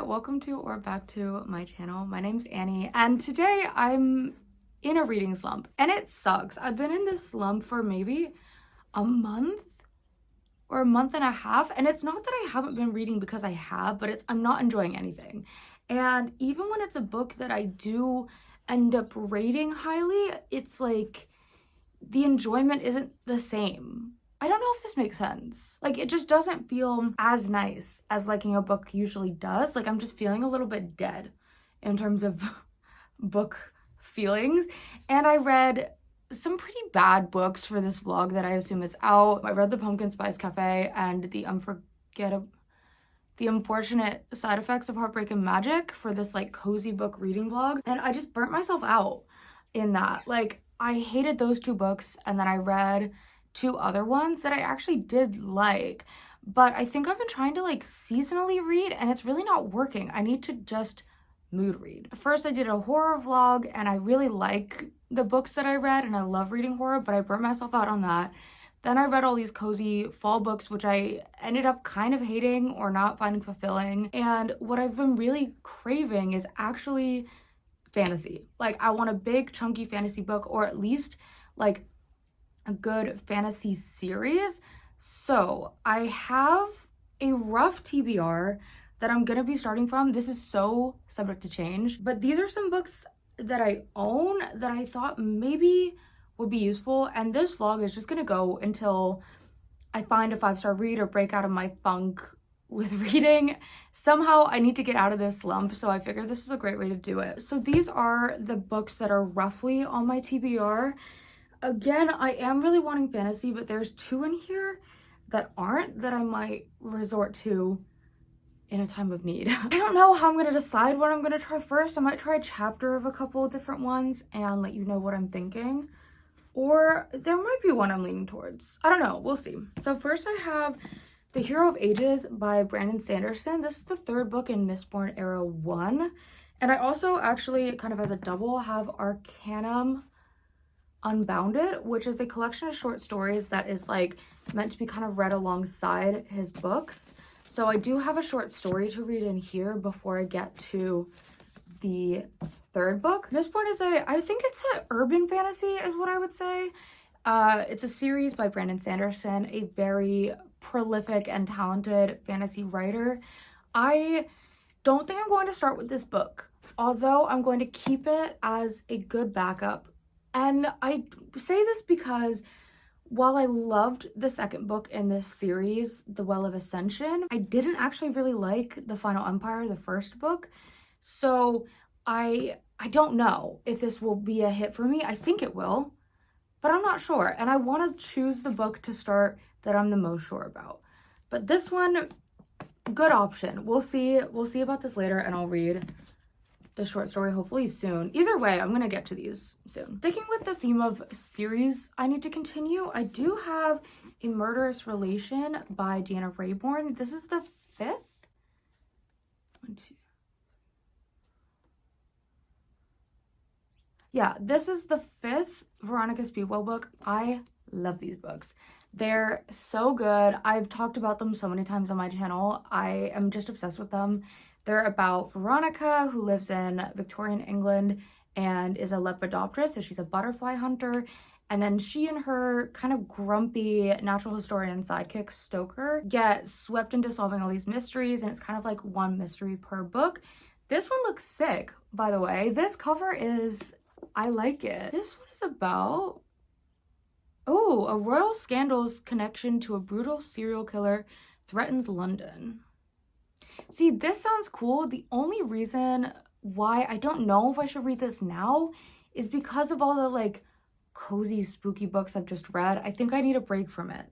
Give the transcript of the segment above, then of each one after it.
welcome to or back to my channel. My name's Annie and today I'm in a reading slump and it sucks. I've been in this slump for maybe a month or a month and a half, and it's not that I haven't been reading, because I have, but I'm not enjoying anything. And even when it's a book that I do end up rating highly, it's like the enjoyment isn't the same. I don't know if this makes sense. Like, it just doesn't feel as nice as liking a book usually does. Like, I'm just feeling a little bit dead in terms of book feelings. And I read some pretty bad books for this vlog that I assume is out. I read The Pumpkin Spice Cafe and The Unfortunate Side Effects of Heartbreak and Magic for this like cozy book reading vlog. And I just burnt myself out in that. Like, I hated those two books, and then I read two other ones that I actually did like, but I think I've been trying to like seasonally read and it's really not working. I need to just mood read. First I did a horror vlog and I really like the books that I read and I love reading horror, but I burnt myself out on that. Then I read all these cozy fall books, which I ended up kind of hating or not finding fulfilling. And what I've been really craving is actually fantasy. Like, I want a big chunky fantasy book, or at least like a good fantasy series. So I have a rough TBR that I'm gonna be starting from. This is so subject to change, but these are some books that I own that I thought maybe would be useful, and this vlog is just gonna go until I find a 5-star read or break out of my funk with reading. Somehow I need to get out of this slump, so I figured this was a great way to do it. So these are the books that are roughly on my TBR. Again, I am really wanting fantasy, but there's two in here that aren't, that I might resort to in a time of need. I don't know how I'm going to decide what I'm going to try first. I might try a chapter of a couple of different ones and let you know what I'm thinking. Or there might be one I'm leaning towards. I don't know. We'll see. So first I have The Hero of Ages by Brandon Sanderson. This is the third book in Mistborn Era 1. And I also actually, kind of as a double, have Arcanum Unbounded, which is a collection of short stories that is like meant to be kind of read alongside his books. So I do have a short story to read in here before I get to the third book. Mistborn is I think it's an urban fantasy is what I would say. It's a series by Brandon Sanderson, a very prolific and talented fantasy writer. I don't think I'm going to start with this book, although I'm going to keep it as a good backup. And I say this because while I loved the second book in this series, The Well of Ascension, I didn't actually really like The Final Empire, the first book. So I don't know if this will be a hit for me. I think it will, but I'm not sure. And I want to choose the book to start that I'm the most sure about. But this one, good option. We'll see about this later, and I'll read the short story hopefully soon. Either way, I'm gonna get to these soon. Sticking with the theme of series I need to continue, I do have A Murderous Relation by Deanna Raybourn. This is the fifth? Yeah, this is the fifth Veronica Speedwell book. I love these books. They're so good. I've talked about them so many times on my channel. I am just obsessed with them. They're about Veronica, who lives in Victorian England and is a lepidopterist, so she's a butterfly hunter. And then she and her kind of grumpy natural historian sidekick, Stoker, get swept into solving all these mysteries, and it's kind of like one mystery per book. This one looks sick, by the way. This cover is, I like it. This one is about, oh, a royal scandal's connection to a brutal serial killer threatens London. See, this sounds cool. The only reason why I don't know if I should read this now is because of all the like cozy, spooky books I've just read. I think I need a break from it.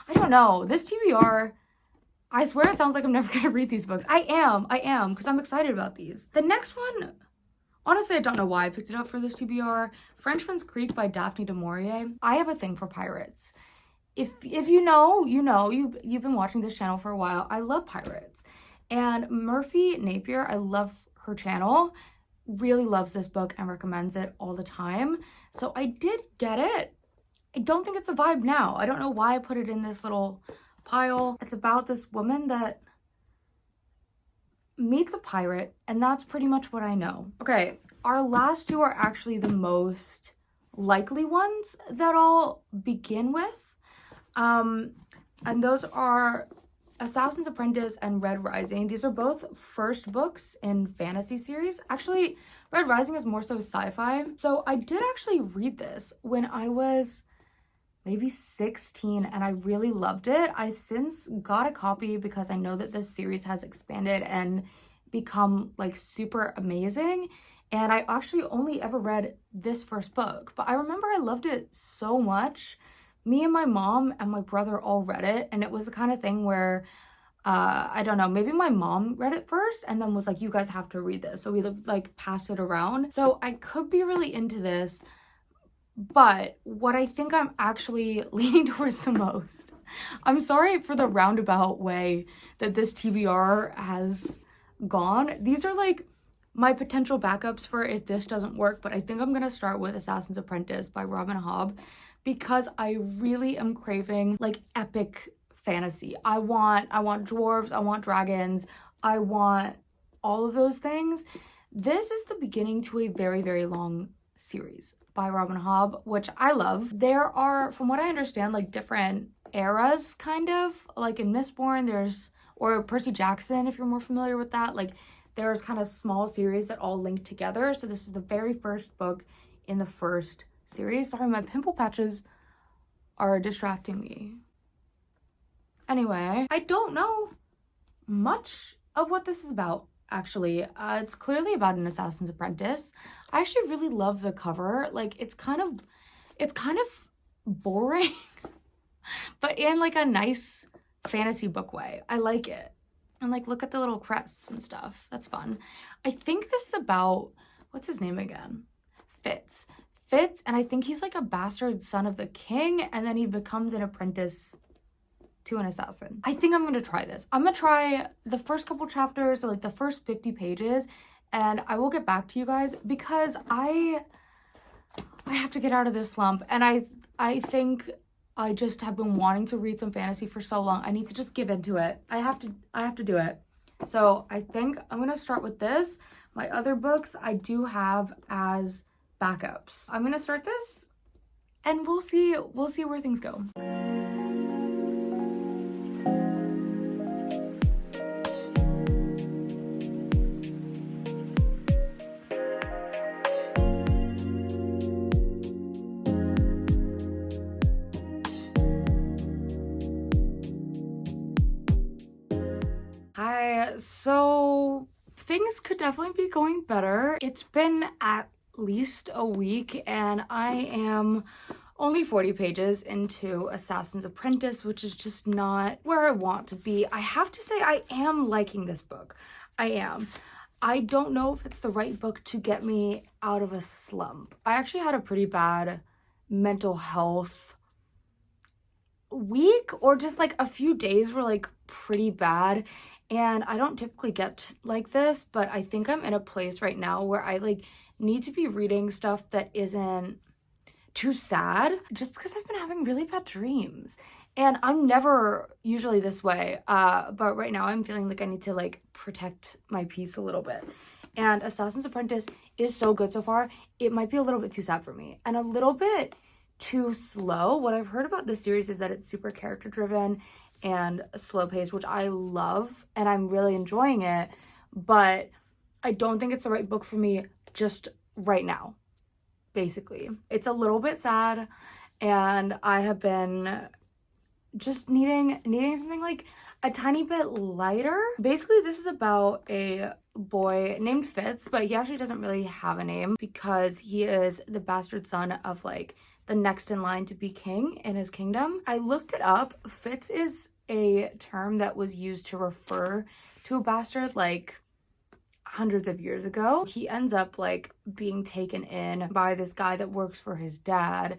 I don't know. This TBR, I swear it sounds like I'm never going to read these books. I am, because I'm excited about these. The next one, honestly, I don't know why I picked it up for this TBR. Frenchman's Creek by Daphne du Maurier. I have a thing for pirates. If you know, you've been watching this channel for a while. I love pirates. And Murphy Napier, I love her channel, really loves this book and recommends it all the time. So I did get it. I don't think it's a vibe now. I don't know why I put it in this little pile. It's about this woman that meets a pirate, and that's pretty much what I know. Okay, our last two are actually the most likely ones that I'll begin with. And those are Assassin's Apprentice and Red Rising. These are both first books in fantasy series. Actually, Red Rising is more so sci-fi. So I did actually read this when I was maybe 16 and I really loved it. I since got a copy because I know that this series has expanded and become like super amazing. And I actually only ever read this first book, but I remember I loved it so much. Me and my mom and my brother all read it, and it was the kind of thing where I don't know, maybe my mom read it first and then was like, you guys have to read this. So we like passed it around. So I could be really into this, but what I think I'm actually leaning towards the most, I'm sorry for the roundabout way that this TBR has gone. These are like my potential backups for if this doesn't work, but I think I'm gonna start with Assassin's Apprentice by Robin Hobb because I really am craving like epic fantasy. I want dwarves, I want dragons, I want all of those things. This is the beginning to a very, very long series by Robin Hobb, which I love. There are, from what I understand, like different eras kind of, like in Mistborn there's, or Percy Jackson if you're more familiar with that, like there's kind of small series that all link together. So this is the very first book in the first series. Sorry, my pimple patches are distracting me. Anyway, I don't know much of what this is about, actually. It's clearly about an assassin's apprentice. I actually really love the cover. Like, it's kind of boring, but in like a nice fantasy book way. I like it. And like, look at the little crests and stuff. That's fun. I think this is about, what's his name again? Fitz, and I think he's like a bastard son of the king, and then he becomes an apprentice to an assassin. I think I'm gonna try this. I'm gonna try the first couple chapters, so like the first 50 pages, and I will get back to you guys because I have to get out of this slump, and I think I just have been wanting to read some fantasy for so long. I need to just give into it. I have to do it. So I think I'm gonna start with this. My other books I do have as backups. I'm gonna start this and we'll see where things go. Hi, so things could definitely be going better. It's been at least a week and I am only 40 pages into Assassin's Apprentice, which is just not where I want to be. I have to say I am liking this book. I am. I don't know if it's the right book to get me out of a slump. I actually had a pretty bad mental health week, or just like a few days were like pretty bad. And I don't typically get like this, but I think I'm in a place right now where I like need to be reading stuff that isn't too sad, just because I've been having really bad dreams. And I'm never usually this way, but right now I'm feeling like I need to like protect my peace a little bit. And Assassin's Apprentice is so good so far. It might be a little bit too sad for me and a little bit too slow. What I've heard about this series is that it's super character driven and slow paced, which I love and I'm really enjoying it, but I don't think it's the right book for me just right now. Basically, it's a little bit sad and I have been just needing something like a tiny bit lighter. Basically, this is about a boy named Fitz, but he actually doesn't really have a name because he is the bastard son of like the next in line to be king in his kingdom. I looked it up. Fitz is a term that was used to refer to a bastard like hundreds of years ago. He ends up like being taken in by this guy that works for his dad,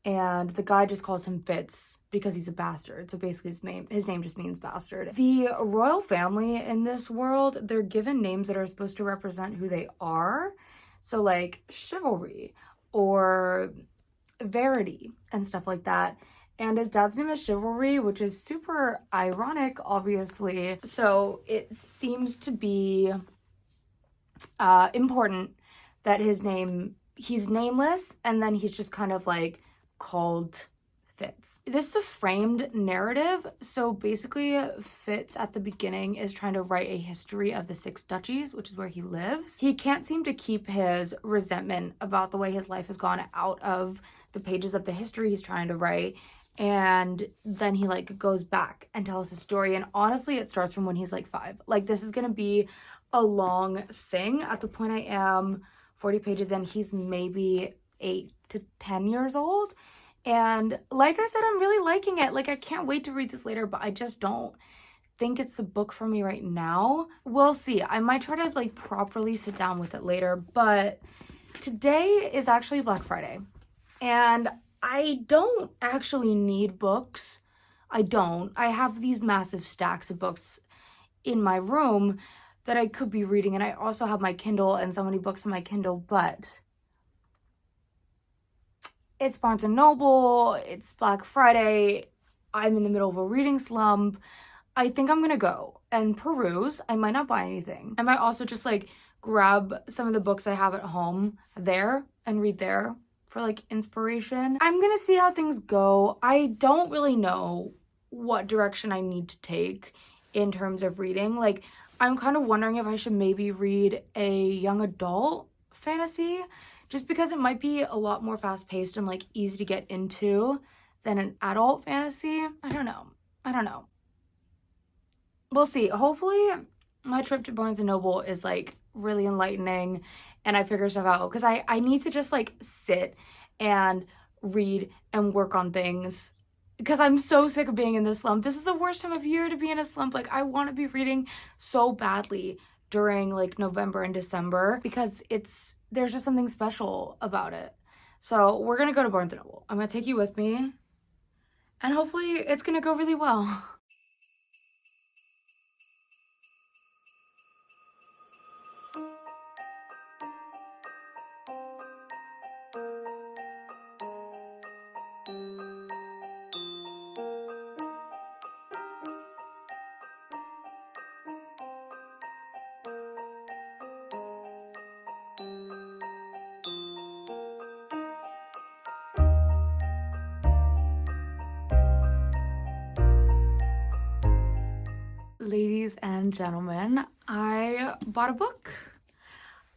and the guy just calls him Fitz because he's a bastard. So basically his name just means bastard. The royal family in this world, they're given names that are supposed to represent who they are. So like chivalry or verity and stuff like that. And his dad's name is Chivalry, which is super ironic, obviously. So it seems to be important that he's nameless, and then he's just kind of like called Fitz. This is a framed narrative, so basically Fitz at the beginning is trying to write a history of the Six Duchies, which is where he lives. He can't seem to keep his resentment about the way his life has gone out of the pages of the history he's trying to write, and then he like goes back and tells his story, and honestly it starts from when he's like 5. Like, this is gonna be a long thing. At the point I am 40 pages in, he's maybe 8 to 10 years old. And like I said, I'm really liking it. Like, I can't wait to read this later, but I just don't think it's the book for me right now. We'll see. I might try to like properly sit down with it later, but today is actually Black Friday. And I don't actually need books. I don't. I have these massive stacks of books in my room that I could be reading, and I also have my Kindle and so many books on my Kindle, but it's Barnes & Noble, it's Black Friday, I'm in the middle of a reading slump. I think I'm gonna go and peruse. I might not buy anything. I might also just like grab some of the books I have at home there and read there for like inspiration. I'm gonna see how things go. I don't really know what direction I need to take in terms of reading. Like, I'm kind of wondering if I should maybe read a young adult fantasy, just because it might be a lot more fast-paced and like easy to get into than an adult fantasy. I don't know. We'll see. Hopefully my trip to Barnes & Noble is like really enlightening and I figure stuff out, because I need to just like sit and read and work on things, because I'm so sick of being in this slump. This is the worst time of year to be in a slump. Like, I want to be reading so badly during like November and December, because there's just something special about it. So we're gonna go to Barnes & Noble. I'm gonna take you with me, and hopefully it's gonna go really well. Ladies and gentlemen, I bought a book.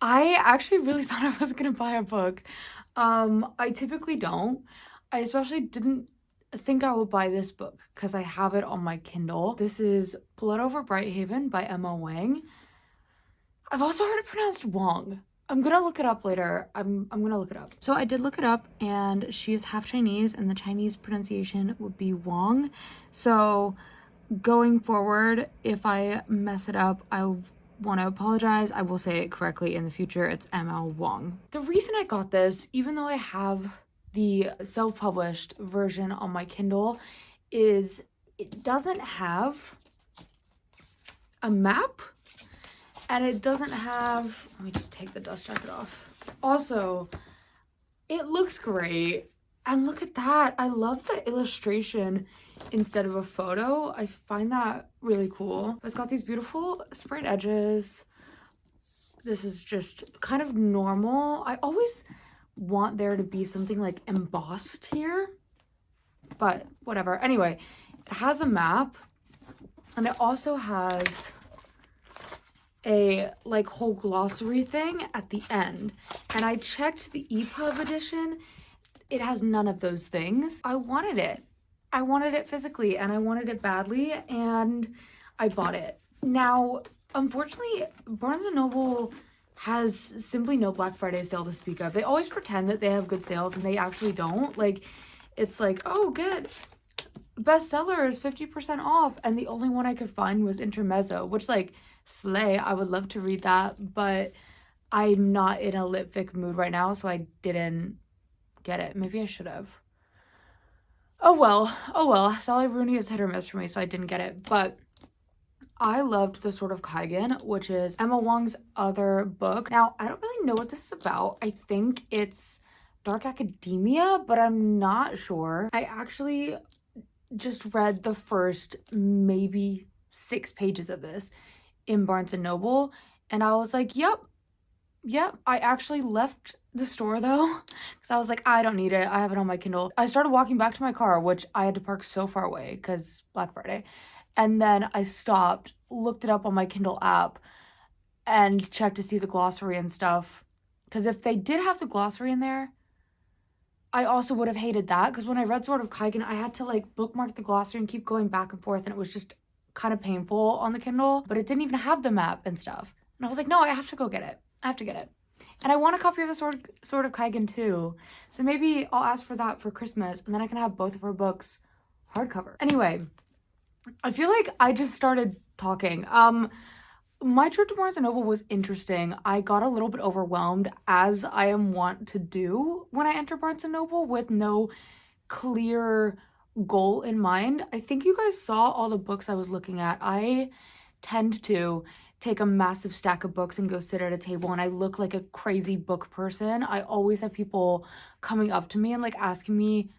I actually really thought I was gonna buy a book. I typically don't. I especially didn't think I would buy this book because I have it on my Kindle. This is Blood Over Brighthaven by Emma Wang. I've also heard it pronounced Wong. I'm gonna look it up later. I'm gonna look it up. So I did look it up, and she is half Chinese, and the Chinese pronunciation would be Wong. So going forward, if I mess it up, I want to apologize. I will say it correctly in the future. It's Emma Wong. The reason I got this, even though I have the self-published version on my Kindle, is it doesn't have a map, and it doesn't have, let me just take the dust jacket off. Also, it looks great. And look at that. I love the illustration instead of a photo. I find that really cool. It's got these beautiful sprayed edges. This is just kind of normal. I always want there to be something like embossed here, but whatever. Anyway, it has a map, and it also has a like whole glossary thing at the end. And I checked the EPUB edition. It has none of those things. I wanted it. I wanted it physically, and I wanted it badly, and I bought it. Now, unfortunately, Barnes & Noble has simply no Black Friday sale to speak of. They always pretend that they have good sales, and they actually don't. Like, it's like, oh, good, bestseller is 50% off, and the only one I could find was Intermezzo, which, like, slay. I would love to read that, but I'm not in a lit fic mood right now, so I didn't get it. Maybe I should have. Oh well. Sally Rooney is hit or miss for me, so I didn't get it. But I loved The Sword of Kaigen, which is Emma Wong's other book. Now, I don't really know what this is about. I think it's dark academia, but I'm not sure. I actually just read the first maybe 6 pages of this in Barnes & Noble, and I was like, yep. I actually left the store though, because I was like, I don't need it. I have it on my Kindle. I started walking back to my car, which I had to park so far away because Black Friday. And then I stopped, looked it up on my Kindle app, and checked to see the glossary and stuff. Because if they did have the glossary in there, I also would have hated that. Because when I read Sword of Kaigen, I had to like bookmark the glossary and keep going back and forth, and it was just kind of painful on the Kindle. But it didn't even have the map and stuff. And I was like, no, I have to go get it. I have to get it. And I want a copy of the Sword of Kaigen too. So maybe I'll ask for that for Christmas, and then I can have both of her books hardcover. Anyway, I feel like I just started talking. My trip to Barnes & Noble was interesting. I got a little bit overwhelmed, as I am wont to do when I enter Barnes & Noble with no clear goal in mind. I think you guys saw all the books I was looking at. I tend to take a massive stack of books and go sit at a table, and I look like a crazy book person. I always have people coming up to me and like asking me,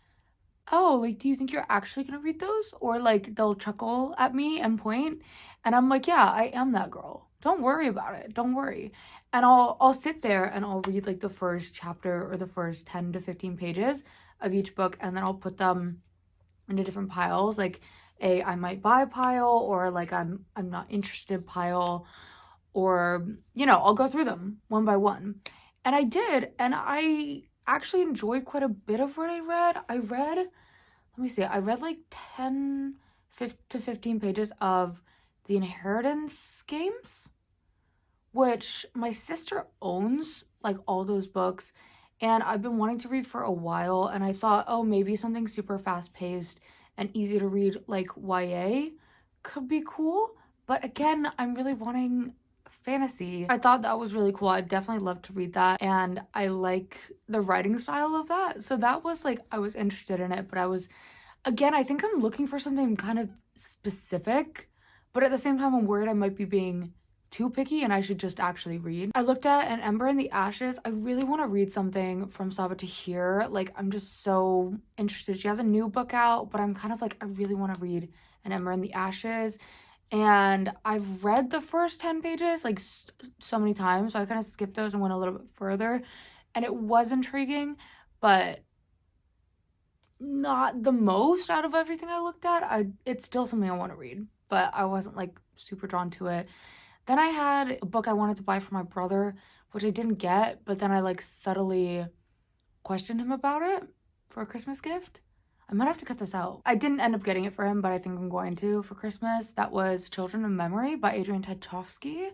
oh, like, do you think you're actually gonna read those? Or like they'll chuckle at me and point, and I'm like, yeah, I am that girl. Don't worry about it. Don't worry. And I'll sit there and I'll read like the first chapter or the first 10 to 15 pages of each book, and then I'll put them into different piles, like a I might buy pile, or like I'm not interested pile, or I'll go through them one by one. And I did, and I actually enjoyed quite a bit of what I read. I read like 10 to 15 pages of the Inheritance games, which my sister owns, like all those books, and I've been wanting to read for a while, and I thought, oh, maybe something super fast-paced and easy to read like YA could be cool. But again, I'm really wanting fantasy. I thought that was really cool. I'd definitely love to read that, and I like the writing style of that. So that was like, I was interested in it, but I think I'm looking for something kind of specific, but at the same time I'm worried I might be being too picky and I should just actually read. I looked at An Ember in the Ashes. I really want to read something from Saba Tahir. Like, I'm just so interested. She has a new book out, but I'm kind of like, I really want to read An Ember in the Ashes. And I've read the first 10 pages like so many times, so I kind of skipped those and went a little bit further. And it was intriguing, but not the most out of everything I looked at. It's still something I want to read, but I wasn't like super drawn to it. Then I had a book I wanted to buy for my brother, which I didn't get, but then I like subtly questioned him about it for a Christmas gift. I might have to cut this out. I didn't end up getting it for him, but I think I'm going to for Christmas. That was Children of Memory by Adrian Tchaikovsky.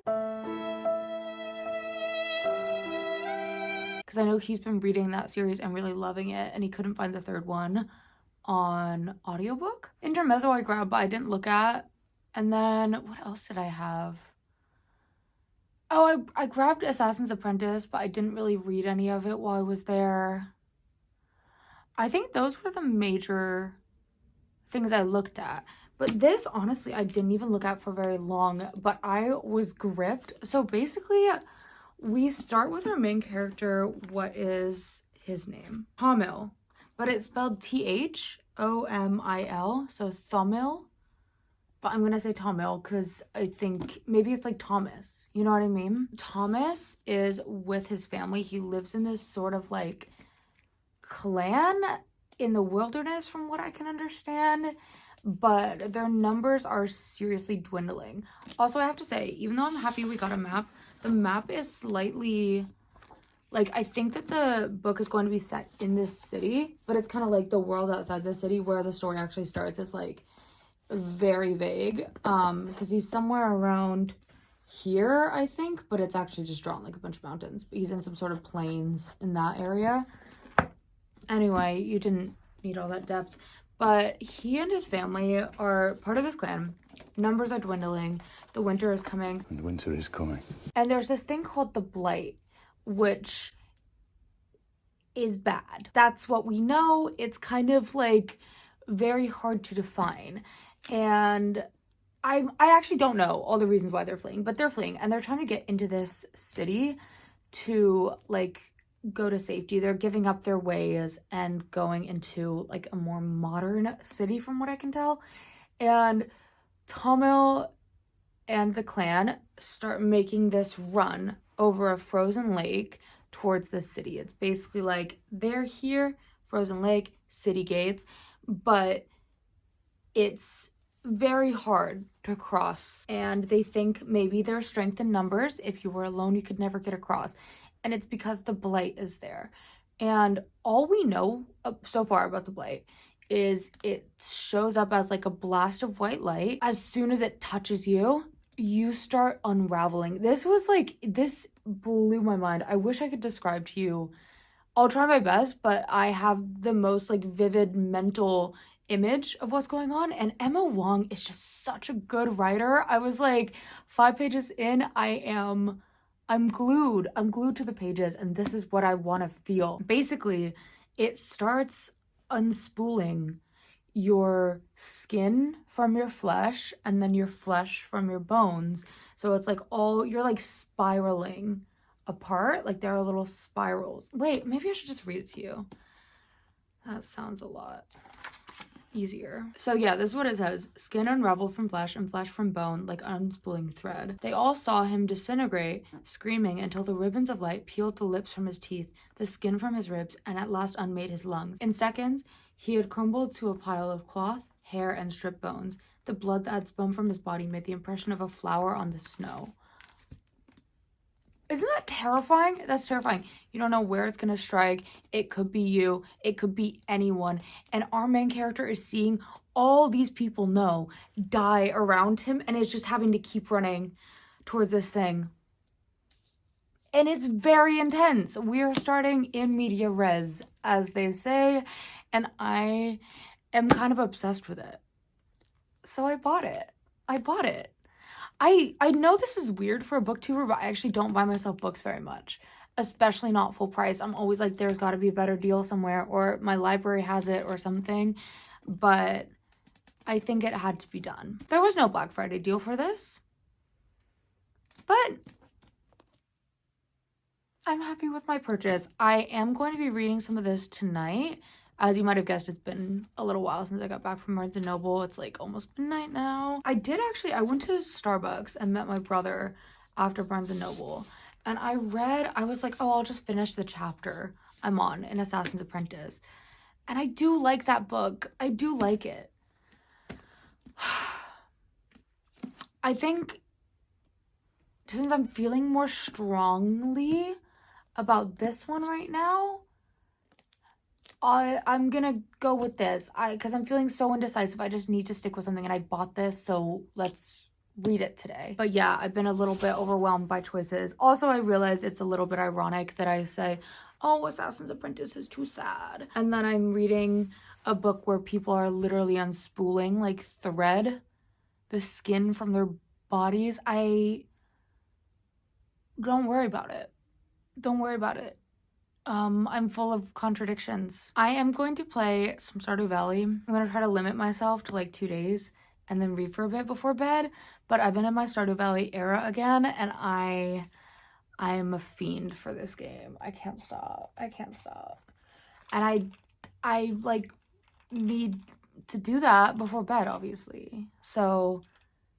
Because I know he's been reading that series and really loving it, and he couldn't find the third one on audiobook. Intermezzo I grabbed, but I didn't look at. And then what else did I have? Oh, I grabbed Assassin's Apprentice, but I didn't really read any of it while I was there. I think those were the major things I looked at. But this, honestly, I didn't even look at for very long, but I was gripped. So basically, we start with our main character. What is his name? Thomil, but it's spelled Thomil, so Thomil. But I'm gonna say Thomil because I think maybe it's like Thomas. You know what I mean? Thomas is with his family. He lives in this sort of like clan in the wilderness, from what I can understand. But their numbers are seriously dwindling. Also, I have to say, even though I'm happy we got a map, the map is slightly, like, I think that the book is going to be set in this city, but it's kind of like the world outside the city where the story actually starts is like very vague, because he's somewhere around here, I think, but it's actually just drawn like a bunch of mountains, but he's in some sort of plains in that area. Anyway, you didn't need all that depth, but he and his family are part of this clan. Numbers are dwindling. The winter is coming. And winter is coming. And there's this thing called the Blight, which is bad. That's what we know. It's kind of like very hard to define. And I actually don't know all the reasons why they're fleeing, but they're fleeing and they're trying to get into this city to like go to safety. They're giving up their ways and going into like a more modern city from what I can tell. And Tamil and the clan start making this run over a frozen lake towards the city. It's basically like they're here, frozen lake, city gates, but it's very hard to cross. And they think maybe there's strength in numbers. If you were alone, you could never get across. And it's because the blight is there. And all we know so far about the blight is it shows up as like a blast of white light. As soon as it touches you, you start unraveling. This blew my mind. I wish I could describe to you. I'll try my best, but I have the most like vivid mental image of what's going on. And Emma Wong is just such a good writer. I was like 5 pages in, I'm glued. I'm glued to the pages, and this is what I want to feel. Basically, it starts unspooling your skin from your flesh and then your flesh from your bones. So it's like you're like spiraling apart. Like there are little spirals. Wait, maybe I should just read it to you. That sounds a lot easier. So yeah, this is what it says. Skin unraveled from flesh and flesh from bone like unspooling thread. They all saw him disintegrate, screaming until the ribbons of light peeled the lips from his teeth, the skin from his ribs, and at last unmade his lungs. In seconds, he had crumbled to a pile of cloth, hair, and stripped bones. The blood that had spun from his body made the impression of a flower on the snow. Isn't that terrifying? That's terrifying. You don't know where it's going to strike. It could be you. It could be anyone. And our main character is seeing all these people know die around him and is just having to keep running towards this thing. And it's very intense. We're starting in media res, as they say, and I am kind of obsessed with it. So I bought it. I know this is weird for a booktuber, but I actually don't buy myself books very much, especially not full price. I'm always like, there's got to be a better deal somewhere, or my library has it or something, but I think it had to be done. There was no Black Friday deal for this, but I'm happy with my purchase. I am going to be reading some of this tonight. As you might have guessed, it's been a little while since I got back from Barnes & Noble. It's like almost midnight now. I went to Starbucks and met my brother after Barnes & Noble. And I was like, oh, I'll just finish the chapter I'm on in Assassin's Apprentice. And I do like that book. I do like it. I think since I'm feeling more strongly about this one right now, I'm gonna go with this. Because I'm feeling so indecisive. I just need to stick with something, and I bought this, so let's read it today. But yeah, I've been a little bit overwhelmed by choices. Also, I realize it's a little bit ironic that I say, oh, Assassin's Apprentice is too sad, and then I'm reading a book where people are literally unspooling like thread, the skin from their bodies. Don't worry about it. I'm full of contradictions. I am going to play some Stardew Valley. I'm going to try to limit myself to like 2 days and then read for a bit before bed. But I've been in my Stardew Valley era again, and I am a fiend for this game. I can't stop. And I like need to do that before bed, obviously. So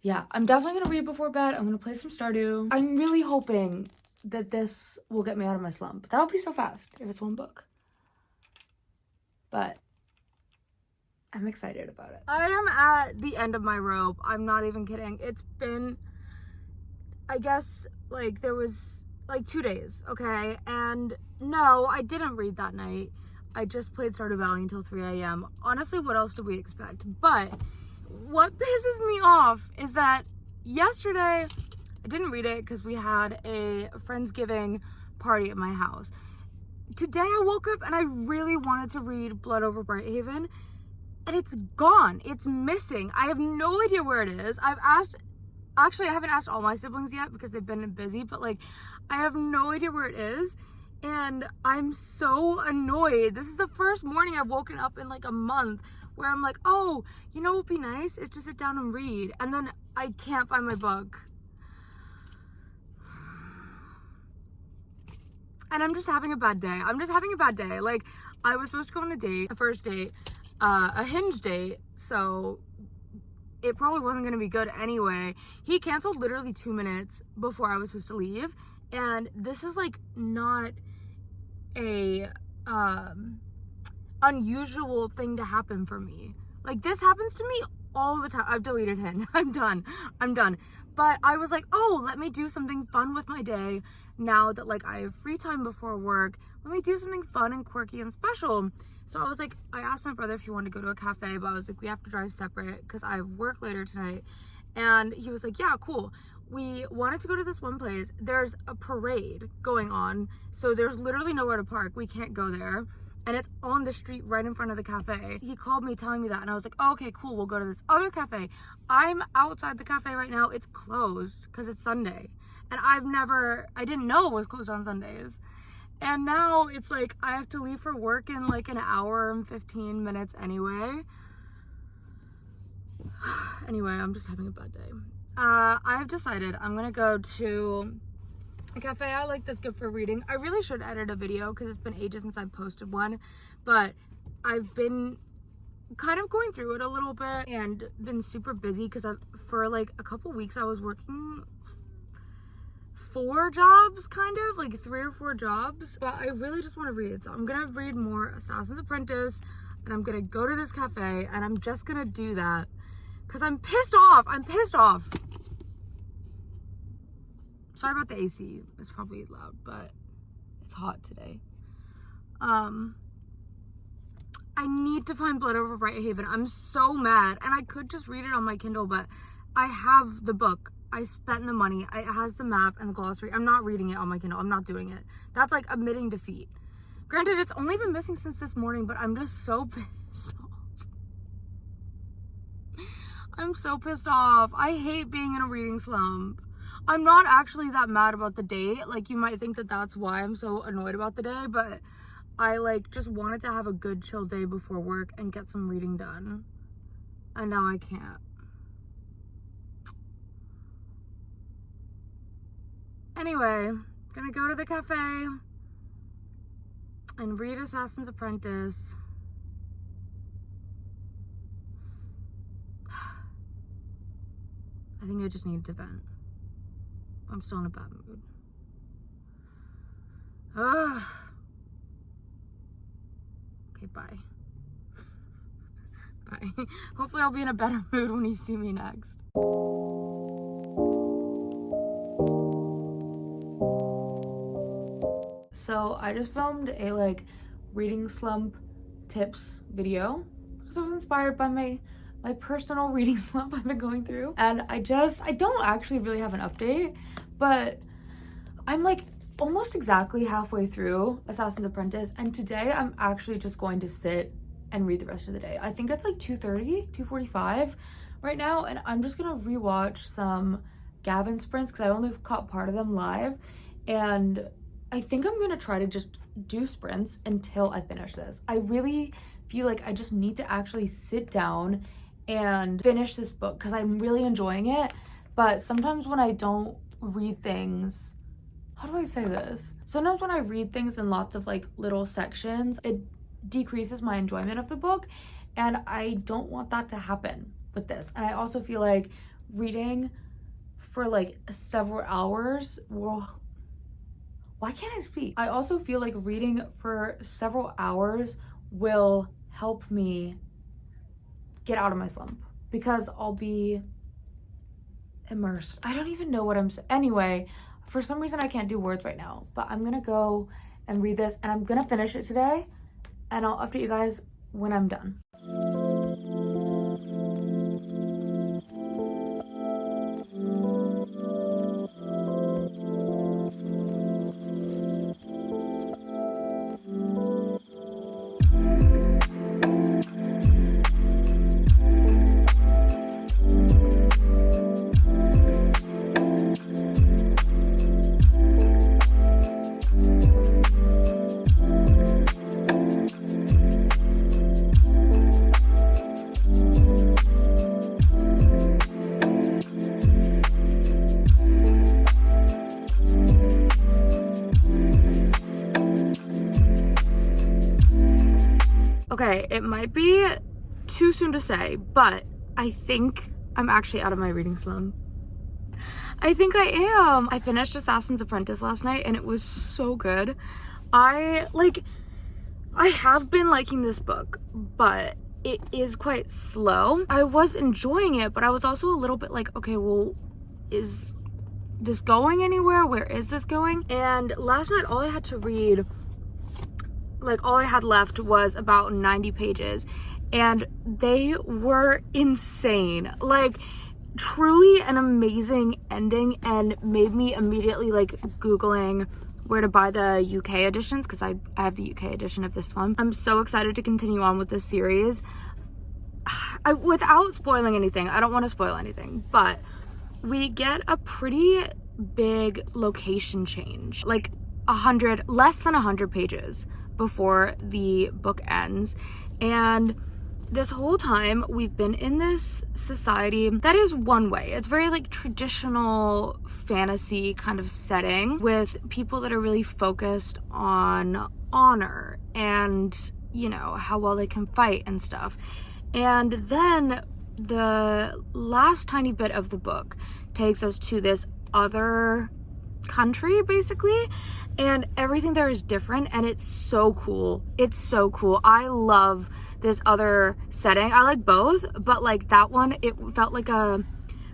yeah, I'm definitely going to read before bed. I'm going to play some Stardew. I'm really hoping that this will get me out of my slump. That would be so fast if it's one book. But I'm excited about it. I am at the end of my rope. I'm not even kidding. It's been, I guess, like there was like 2 days, okay? And no, I didn't read that night. I just played Stardew Valley until 3 a.m. Honestly, what else do we expect? But what pisses me off is that yesterday, I didn't read it because we had a Friendsgiving party at my house. Today I woke up and I really wanted to read Blood Over Brighthaven, and it's gone. It's missing. I have no idea where it is. I haven't asked all my siblings yet because they've been busy, but like, I have no idea where it is, and I'm so annoyed. This is the first morning I've woken up in like a month where I'm like, oh, you know what would be nice is to sit down and read, and then I can't find my book. And I'm just having a bad day. Like, I was supposed to go on a date, a first date, a Hinge date, so it probably wasn't gonna be good anyway. He canceled literally 2 minutes before I was supposed to leave, and this is like not a unusual thing to happen for me. Like, this happens to me all the time. I've deleted him. I'm done. But I was like, oh, let me do something fun with my day now that like I have free time before work. Let me do something fun and quirky and special. So I was like, I asked my brother if he wanted to go to a cafe, but I was like, we have to drive separate because I have work later tonight. And he was like, yeah, cool. We wanted to go to this one place. There's a parade going on, so there's literally nowhere to park. We can't go there. And it's on the street right in front of the cafe. He called me telling me that, and I was like, oh, okay, cool, we'll go to this other cafe. I'm outside the cafe right now. It's closed because it's Sunday. And I didn't know it was closed on Sundays. And now it's like I have to leave for work in like an hour and 15 minutes anyway. Anyway, I'm just having a bad day. I have decided I'm gonna go to a cafe I like that's good for reading. I really should edit a video because it's been ages since I've posted one, but I've been kind of going through it a little bit and been super busy because for like a couple weeks I was working 4 jobs, kind of like 3 or 4 jobs, but I really just want to read. So I'm gonna read more Assassin's Apprentice, and I'm gonna go to this cafe, and I'm just gonna do that because I'm pissed off. Sorry about the AC. It's probably loud, but it's hot today. I need to find Blood Over Brighthaven. I'm so mad, and I could just read it on my Kindle, but I have the book. I spent the money. It has the map and the glossary. I'm not reading it on my Kindle. I'm not doing it. That's like admitting defeat. Granted, it's only been missing since this morning, but I'm just so pissed off. I'm so pissed off. I hate being in a reading slump. I'm not actually that mad about the date. Like, you might think that that's why I'm so annoyed about the day, but I like just wanted to have a good chill day before work and get some reading done. And now I can't. Anyway, gonna go to the cafe and read Assassin's Apprentice. I think I just needed to vent. I'm still in a bad mood. Okay, bye. Bye. Hopefully I'll be in a better mood when you see me next. So I just filmed a like reading slump tips video because I was inspired by my personal reading slump I've been going through, and I don't actually really have an update, but I'm like almost exactly halfway through Assassin's Apprentice, and today I'm actually just going to sit and read the rest of the day. I think it's like 2:45 right now, and I'm just gonna rewatch some Gavin sprints because I only caught part of them live, and I think I'm gonna try to just do sprints until I finish this. I really feel like I just need to actually sit down and finish this book because I'm really enjoying it. But sometimes when I don't read things, how do I say this? Sometimes when I read things in lots of like little sections, it decreases my enjoyment of the book, and I don't want that to happen with this. And I also feel like reading for like several hours why can't I speak? I also feel like reading for several hours will help me get out of my slump because I'll be immersed. I don't even know what I'm saying. Anyway, for some reason I can't do words right now, but I'm gonna go and read this, and I'm gonna finish it today, and I'll update you guys when I'm done. Okay, it might be too soon to say, but I think I'm actually out of my reading slump. I think I am. I finished Assassin's Apprentice last night and it was so good. I have been liking this book, but it is quite slow. I was enjoying it, but I was also a little bit like, okay, well, is this going anywhere? Where is this going? And last night, all I had to read, like all I had left was about 90 pages and they were insane. Like truly an amazing ending, and made me immediately like Googling where to buy the UK editions, because I have the UK edition of this one. I'm so excited to continue on with this series. Without spoiling anything, I don't want to spoil anything, but we get a pretty big location change, like less than 100 pages before the book ends. And this whole time we've been in this society that is one way. It's very like traditional fantasy kind of setting with people that are really focused on honor and, you know, how well they can fight and stuff. And then the last tiny bit of the book takes us to this other country basically, and everything there is different, and it's so cool. It's so cool. I love this other setting. I like both, but like that one, it felt like a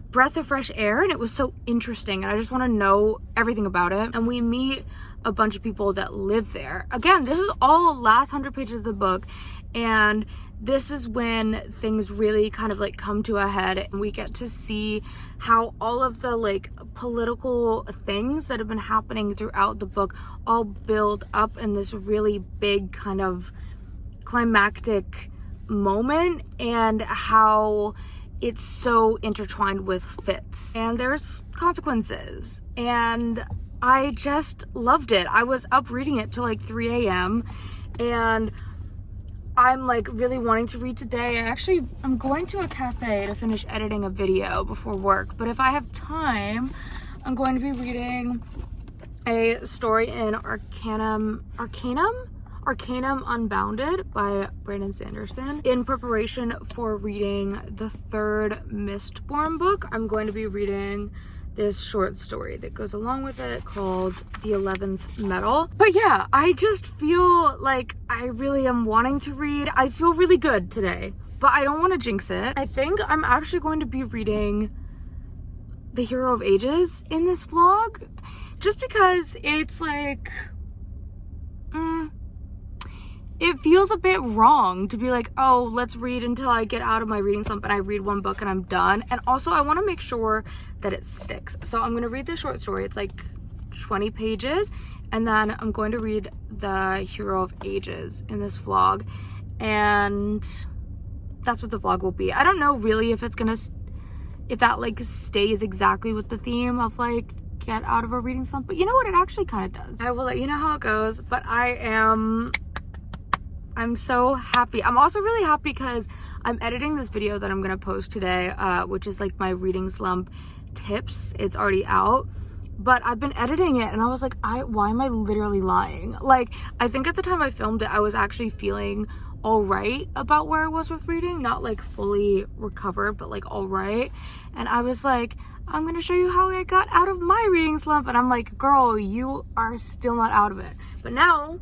breath of fresh air, and it was so interesting, and I just want to know everything about it. And we meet a bunch of people that live there. Again, this is all last 100 pages of the book, and this is when things really kind of like come to a head, and we get to see how all of the like political things that have been happening throughout the book all build up in this really big kind of climactic moment, and how it's so intertwined with fits and there's consequences. And I just loved it. I was up reading it till like 3 a.m. and I'm like really wanting to read today. I'm going to a cafe to finish editing a video before work, but if I have time, I'm going to be reading a story in Arcanum Unbounded by Brandon Sanderson. In preparation for reading the third Mistborn book, I'm going to be reading this short story that goes along with it called The 11th Metal. But yeah, I just feel like I really am wanting to read. I feel really good today, but I don't want to jinx it. I think I'm actually going to be reading The Hero of Ages in this vlog, just because it's like, it feels a bit wrong to be like, oh, let's read until I get out of my reading slump and I read one book and I'm done. And also I want to make sure that it sticks. So I'm going to read this short story. It's like 20 pages. And then I'm going to read The Hero of Ages in this vlog. And that's what the vlog will be. I don't know really if it's going to, if that like stays exactly with the theme of like get out of a reading slump. But you know what? It actually kind of does. I will let you know how it goes. But I'm so happy. I'm also really happy because I'm editing this video that I'm gonna post today, which is like my reading slump tips. It's already out, but I've been editing it and I was like, why am I literally lying? Like, I think at the time I filmed it, I was actually feeling all right about where I was with reading, not like fully recovered, but like all right. And I was like, I'm gonna show you how I got out of my reading slump. And I'm like, girl, you are still not out of it. But now,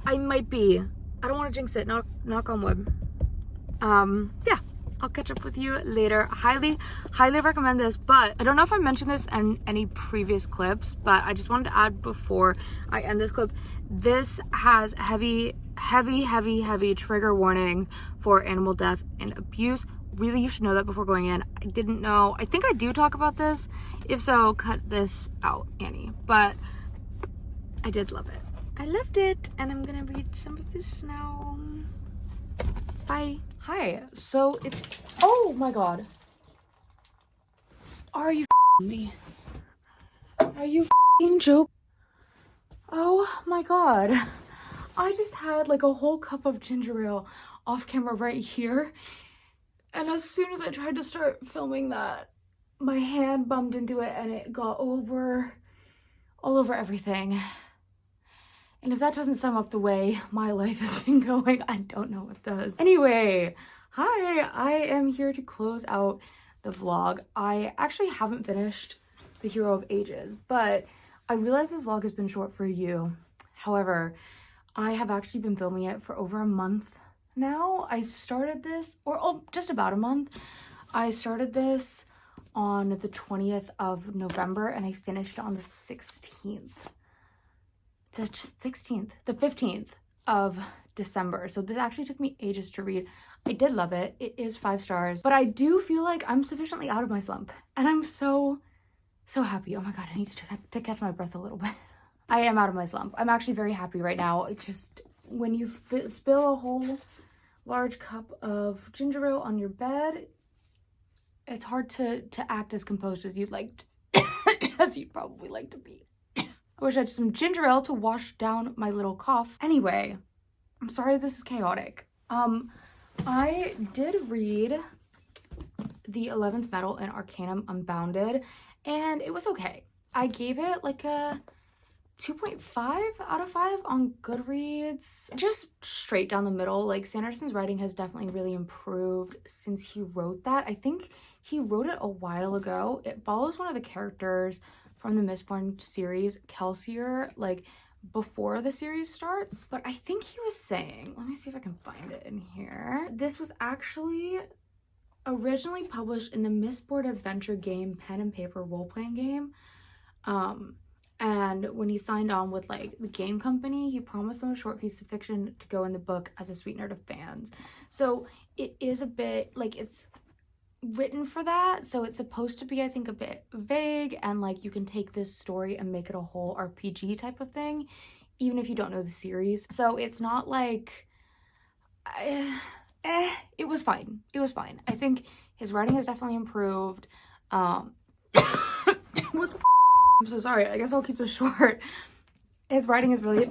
I might be. I don't want to jinx it. Knock on wood. Yeah, I'll catch up with you later. Highly recommend this. But I don't know if I mentioned this in any previous clips, but I just wanted to add before I end this clip. This has heavy trigger warning for animal death and abuse. Really, you should know that before going in. I didn't know. I think I do talk about this. If so, cut this out, Annie. But I did love it. I loved it, and I'm gonna read some of this now. Bye. Hi. So it's, oh my god. Are you f***ing me? Are you f***ing joking? Oh my god. I just had like a whole cup of ginger ale off camera right here. And as soon as I tried to start filming that, my hand bumped into it and it got all over everything. And if that doesn't sum up the way my life has been going, I don't know what does. Anyway, hi, I am here to close out the vlog. I actually haven't finished The Hero of Ages, but I realize this vlog has been short for you. However, I have actually been filming it for over a month now. I started this, just about a month. I started this on the 20th of November and I finished on the 16th. The 16th, the 15th of December. So this actually took me ages to read. I did love it. It is 5 stars, but I do feel like I'm sufficiently out of my slump and I'm so happy. Oh my God, I need to catch my breath a little bit. I am out of my slump. I'm actually very happy right now. It's just when you spill a whole large cup of ginger ale on your bed, it's hard to act as composed as you'd like to, as you'd probably like to be. I wish I had some ginger ale to wash down my little cough. Anyway, I'm sorry this is chaotic. I did read The 11th Metal in Arcanum Unbounded, and it was okay. I gave it like a 2.5 out of 5 on Goodreads. Just straight down the middle. Like, Sanderson's writing has definitely really improved since he wrote that. I think he wrote it a while ago. It follows one of the characters from the Mistborn series, Kelsier, like before the series starts. But I think he was saying, let me see if I can find it in here. This was actually originally published in the Mistborn adventure game, pen and paper role-playing game. And when he signed on with like the game company, he promised them a short piece of fiction to go in the book as a sweetener to fans. So it is a bit like, it's written for that, so it's supposed to be, I think, a bit vague, and like you can take this story and make it a whole RPG type of thing even if you don't know the series. So it's not like it was fine. It was fine. I think his writing has definitely improved. What the I'm so sorry. I guess I'll keep this short. His writing is really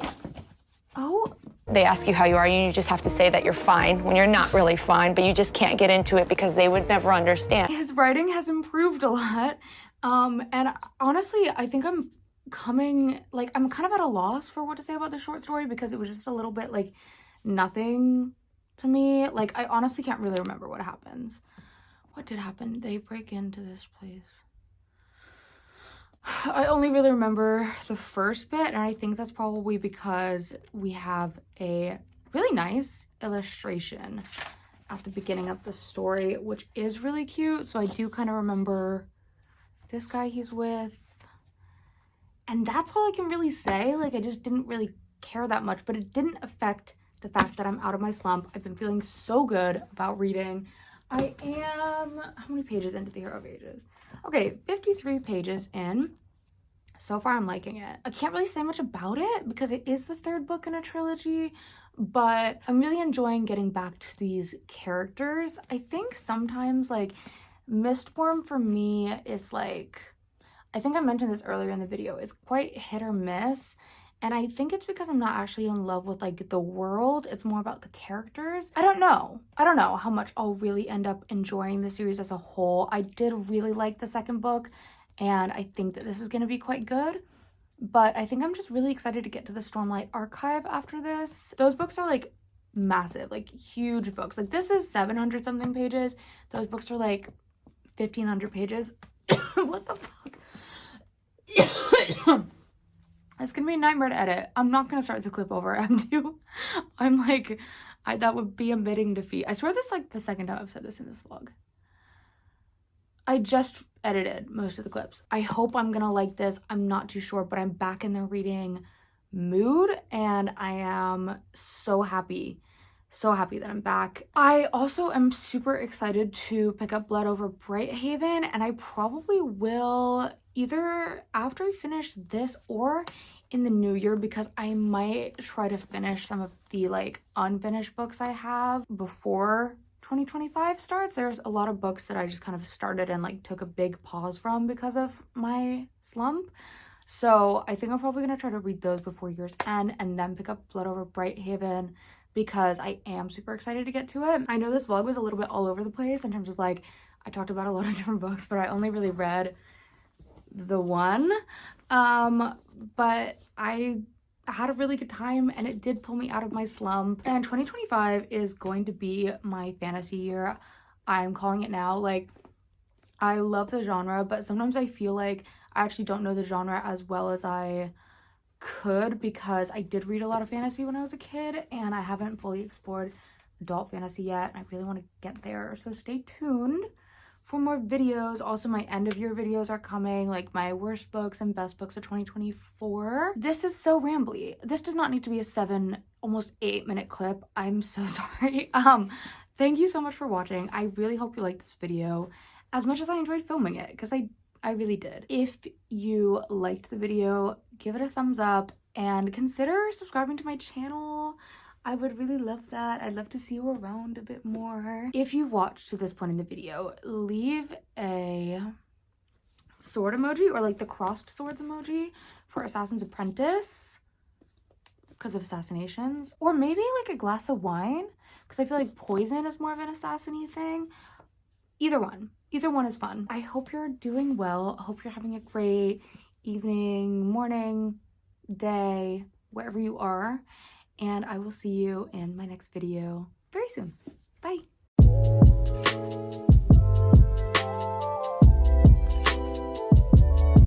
They ask you how you are, and you just have to say that you're fine when you're not really fine, but you just can't get into it because they would never understand. His writing has improved a lot. And honestly, I think I'm kind of at a loss for what to say about the short story because it was just a little bit like nothing to me. Like, I honestly can't really remember what happens. What did happen? They break into this place. I only really remember the first bit, and I think that's probably because we have a really nice illustration at the beginning of the story, which is really cute. So I do kind of remember this guy he's with, and that's all I can really say. Like, I just didn't really care that much, but it didn't affect the fact that I'm out of my slump. I've been feeling so good about reading. I am, how many pages into The Hero of Ages? Okay, 53 pages in. So far, I'm liking it. I can't really say much about it because it is the 3rd book in a trilogy, but I'm really enjoying getting back to these characters. I think sometimes, like, Mistborn for me is like, I think I mentioned this earlier in the video, it's quite hit or miss. And I think it's because I'm not actually in love with like the world. It's more about the characters. I don't know how much I'll really end up enjoying the series as a whole. I did really like the 2nd book, and I think that this is going to be quite good. But I think I'm just really excited to get to the Stormlight Archive after this. Those books are like massive, like huge books. Like, this is 700 something pages. Those books are like 1,500 pages. What the fuck? It's gonna be a nightmare to edit. I'm not gonna start the clip over M2. I'm like, that would be admitting defeat. I swear this is like the 2nd time I've said this in this vlog. I just edited most of the clips. I hope I'm gonna like this. I'm not too sure, but I'm back in the reading mood, and I am so happy that I'm back. I also am super excited to pick up Blood Over Brighthaven, and I probably will either after I finish this or in the new year, because I might try to finish some of the like unfinished books I have before 2025 starts. There's a lot of books that I just kind of started and like took a big pause from because of my slump. So I think I'm probably gonna try to read those before year's end and then pick up Blood Over Brighthaven because I am super excited to get to it. I know this vlog was a little bit all over the place in terms of like, I talked about a lot of different books, but I only really read the one. But I had a really good time and it did pull me out of my slump. And 2025 is going to be my fantasy year. I'm calling it now. Like, I love the genre, but sometimes I feel like I actually don't know the genre as well as I could, because I did read a lot of fantasy when I was a kid and I haven't fully explored adult fantasy yet. I really want to get there, so stay tuned for more videos. Also, my end of year videos are coming, like my worst books and best books of 2024. This is so rambly. This does not need to be a 7, almost 8-minute clip. I'm so sorry. Thank you so much for watching. I really hope you liked this video as much as I enjoyed filming it, because I really did. If you liked the video, give it a thumbs up and consider subscribing to my channel. I would really love that. I'd love to see you around a bit more. If you've watched to this point in the video, leave a sword emoji or like the crossed swords emoji for Assassin's Apprentice because of assassinations, or maybe like a glass of wine because I feel like poison is more of an assassin-y thing. Either one is fun. I hope you're doing well. I hope you're having a great evening, morning, day, wherever you are. And I will see you in my next video very soon. Bye.